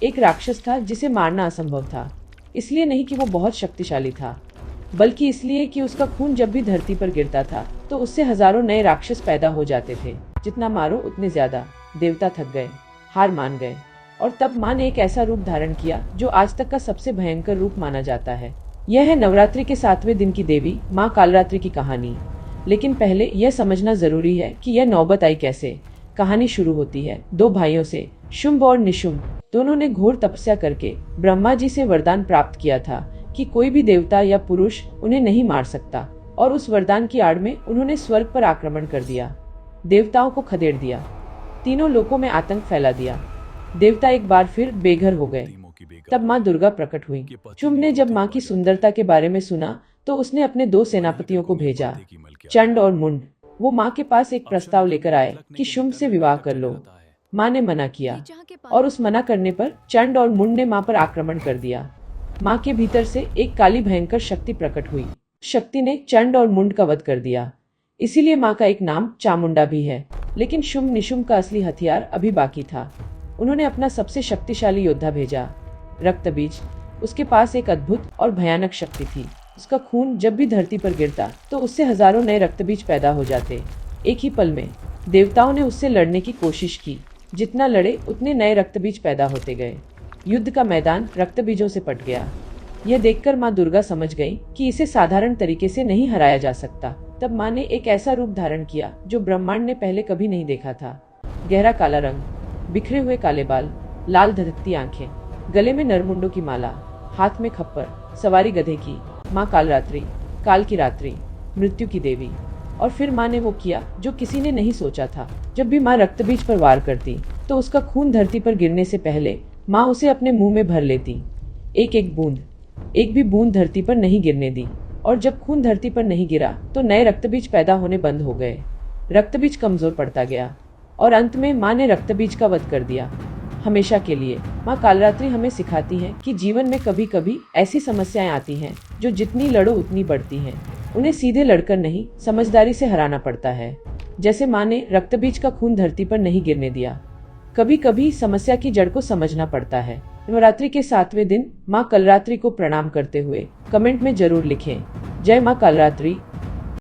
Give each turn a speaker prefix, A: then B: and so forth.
A: एक राक्षस था जिसे मारना असंभव था। इसलिए नहीं कि वो बहुत शक्तिशाली था, बल्कि इसलिए कि उसका खून जब भी धरती पर गिरता था तो उससे हजारों नए राक्षस पैदा हो जाते थे। जितना मारो उतने ज्यादा। देवता थक गए, हार मान गए, और तब माँ ने एक ऐसा रूप धारण किया जो आज तक का सबसे भयंकर रूप माना जाता है। यह है नवरात्रि के 7वें दिन की देवी माँ कालरात्रि की कहानी। लेकिन पहले यह समझना जरूरी है कि यह नौबत आई कैसे। कहानी शुरू होती है दो भाइयों से, शुंभ और निशुंभ। दोनों ने घोर तपस्या करके ब्रह्मा जी से वरदान प्राप्त किया था कि कोई भी देवता या पुरुष उन्हें नहीं मार सकता, और उस वरदान की आड़ में उन्होंने स्वर्ग पर आक्रमण कर दिया, देवताओं को खदेड़ दिया, तीनों लोकों में आतंक फैला दिया। देवता एक बार फिर बेघर हो गए। तब माँ दुर्गा प्रकट हुई। शुंभ ने जब माँ की सुंदरता के बारे में सुना तो उसने अपने दो सेनापतियों को भेजा, चंड और मुंड। वो माँ के पास एक प्रस्ताव लेकर आए कि शुंभ से विवाह कर लो। माँ ने मना किया, और उस मना करने पर चंड और मुंड ने माँ पर आक्रमण कर दिया। माँ के भीतर से एक काली भयंकर शक्ति प्रकट हुई। शक्ति ने चंड और मुंड का वध कर दिया। इसीलिए माँ का एक नाम चामुंडा भी है। लेकिन शुंभ निशुंभ का असली हथियार अभी बाकी था। उन्होंने अपना सबसे शक्तिशाली योद्धा भेजा, रक्तबीज। उसके पास एक अद्भुत और भयानक शक्ति थी। उसका खून जब भी धरती पर गिरता तो उससे हजारों नए रक्तबीज पैदा हो जाते, एक ही पल में। देवताओं ने उससे लड़ने की कोशिश की। जितना लड़े उतने नए रक्तबीज पैदा होते गए। युद्ध का मैदान रक्तबीजों से पट गया। यह देखकर माँ दुर्गा समझ गई कि इसे साधारण तरीके से नहीं हराया जा सकता। तब माँ ने एक ऐसा रूप धारण किया जो ब्रह्मांड ने पहले कभी नहीं देखा था। गहरा काला रंग, बिखरे हुए काले बाल, लाल धधकती आंखें, गले में नरमुंडों की माला, हाथ में खप्पर, सवारी गधे की। माँ कालरात्रि, काल की रात्रि, मृत्यु की देवी। और फिर माँ ने वो किया जो किसी ने नहीं सोचा था। जब भी माँ रक्तबीज पर वार करती तो उसका खून धरती पर गिरने से पहले माँ उसे अपने मुंह में भर लेती। एक एक बूंद, एक भी बूंद धरती पर नहीं गिरने दी। और जब खून धरती पर नहीं गिरा तो नए रक्तबीज पैदा होने बंद हो गए। रक्तबीज कमजोर पड़ता गया, और अंत में माँ ने रक्तबीज का वध कर दिया, हमेशा के लिए। माँ कालरात्रि हमें सिखाती है कि जीवन में कभी कभी ऐसी समस्याएं आती हैं जो जितनी लड़ो उतनी बढ़ती हैं। उन्हें सीधे लड़कर नहीं, समझदारी से हराना पड़ता है। जैसे माँ ने रक्तबीज का खून धरती पर नहीं गिरने दिया। कभी कभी समस्या की जड़ को समझना पड़ता है। नवरात्रि के 7वें दिन माँ कालरात्रि को प्रणाम करते हुए कमेंट में जरूर लिखें, जय माँ कालरात्रि।